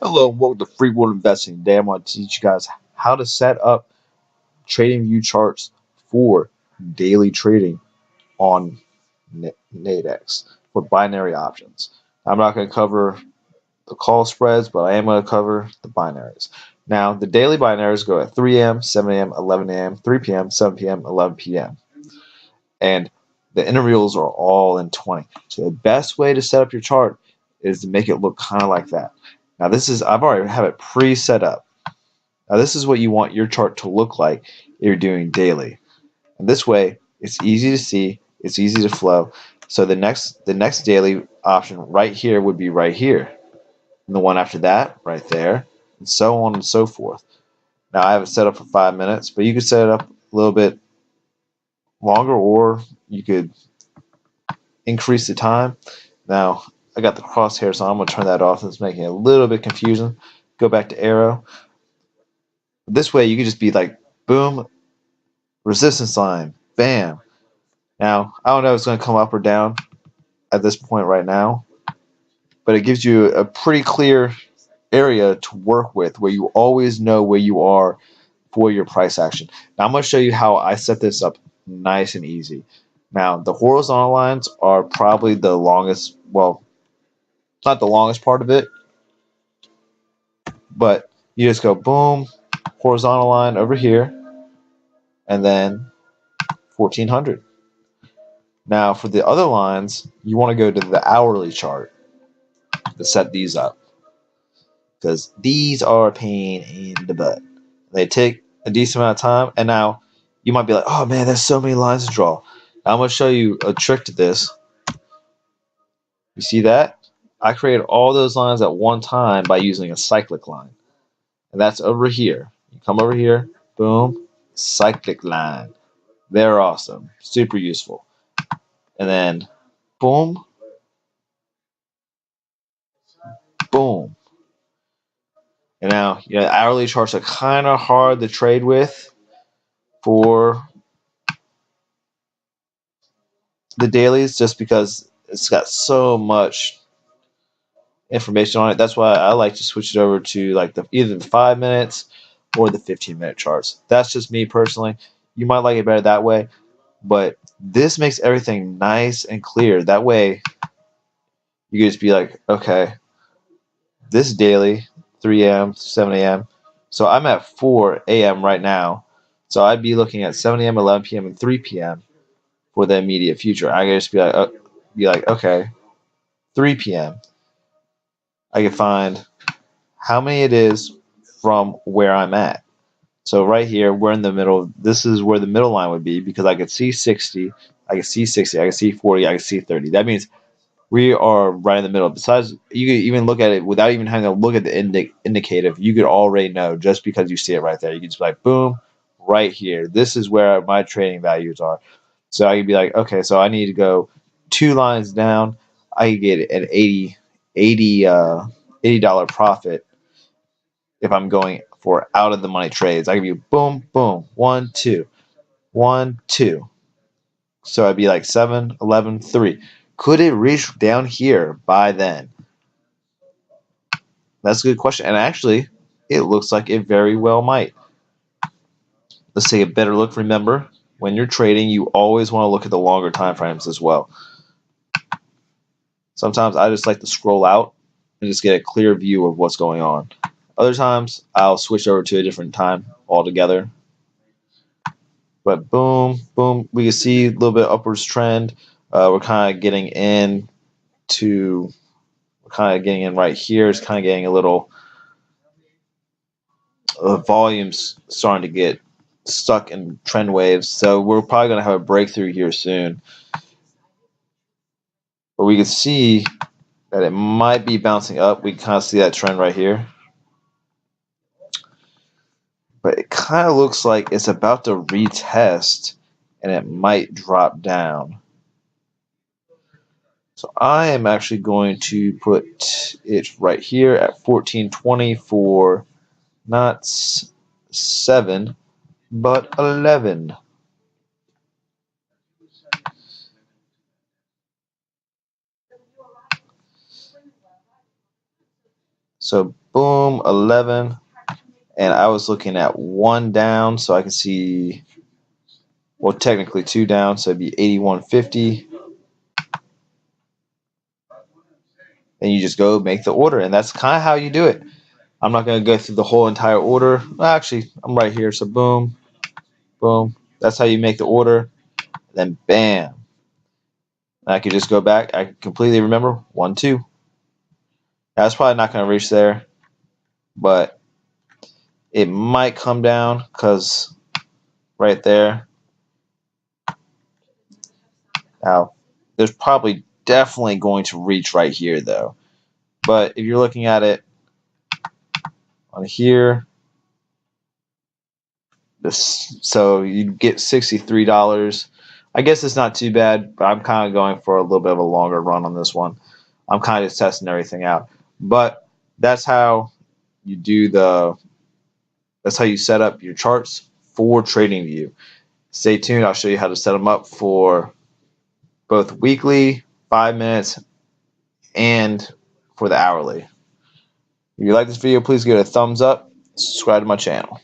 Hello and welcome to Free World Investing. Today I'm going to teach you guys how to set up TradingView charts for daily trading on Nadex for binary options. I'm not going to cover the call spreads, but I am going to cover the binaries. Now, the daily binaries go at 3 a.m., 7 a.m., 11 a.m., 3 p.m., 7 p.m., 11 p.m. And the intervals are all in 20. So the best way to set up your chart is to make it look kind of like that. Now I've already have it pre-set up. Now this is what you want your chart to look like if you're doing daily. And this way it's easy to see, it's easy to flow. So the next daily option right here would be right here. And the one after that, right there, and so on and so forth. Now I have it set up for 5 minutes, but you could set it up a little bit longer, or you could increase the time. Now I got the crosshair, so I'm going to turn that off. It's making it a little bit confusing. Go back to arrow. This way you can just be like, boom, resistance line, bam. Now, I don't know if it's going to come up or down at this point right now, but it gives you a pretty clear area to work with where you always know where you are for your price action. Now, I'm going to show you how I set this up nice and easy. Now, the horizontal lines are probably the longest, well, not the longest part of it, but you just go boom, horizontal line over here, and then 1400. Now for the other lines, you want to go to the hourly chart to set these up, because these are a pain in the butt. They take a decent amount of time, and now you might be like, oh man, there's so many lines to draw. Now I'm going to show you a trick to this. You see that? I created all those lines at one time by using a cyclic line. And that's over here. You come over here, boom, cyclic line. They're awesome, super useful. And then, boom, boom. And now, hourly charts are kind of hard to trade with for the dailies, just because it's got so much information on it. That's why I like to switch it over to like either the 5 minutes or the 15-minute charts. That's just me personally. You might like it better that way, but this makes everything nice and clear. That way, you can just be like, okay, this daily, 3 a.m., 7 a.m. So I'm at 4 a.m. right now. So I'd be looking at 7 a.m., 11 p.m., and 3 p.m. for the immediate future. I can just be like, okay, 3 p.m. I can find how many it is from where I'm at. So right here, we're in the middle. This is where the middle line would be, because I could see 60, I could see 60, I could see 40, I could see 30. That means we are right in the middle. Besides, you could even look at it without even having to look at the indicative. You could already know just because you see it right there. You can just be like, boom, right here. This is where my trading values are. So I could be like, okay, so I need to go 2 lines down. I could get an $80 profit if I'm going for out of the money trades. I could be boom, boom, 1, 2, 1, 2. So I'd be like 7, 11, 3. Could it reach down here by then? That's a good question. And actually, it looks like it very well might. Let's take a better look. Remember, when you're trading, you always want to look at the longer time frames as well. Sometimes I just like to scroll out and just get a clear view of what's going on. Other times, I'll switch over to a different time altogether. But boom, boom, we can see a little bit upwards trend. We're kind of getting in right here. It's kind of getting a little volumes starting to get stuck in trend waves. So we're probably going to have a breakthrough here soon. But we can see that it might be bouncing up. We kind of see that trend right here. But it kind of looks like it's about to retest, and it might drop down. So I am actually going to put it right here at 1420 for not 7, but 11. So boom, 11. And I was looking at 1 down, so I can see, well, technically 2 down, so it'd be 81.50. And you just go make the order, and that's kind of how you do it. I'm not going to go through the whole entire order. Well, actually, I'm right here, so boom, boom. That's how you make the order. Then bam. And I could just go back. I completely remember 1, 2. That's probably not going to reach there, but it might come down because right there. Now, there's probably definitely going to reach right here, though. But if you're looking at it on here, so you get $63. I guess it's not too bad, but I'm kind of going for a little bit of a longer run on this one. I'm kind of just testing everything out. But that's how you do that's how you set up your charts for TradingView. Stay tuned. I'll show you how to set them up for both weekly, 5 minutes, and for the hourly. If you like this video, please give it a thumbs up. Subscribe to my channel.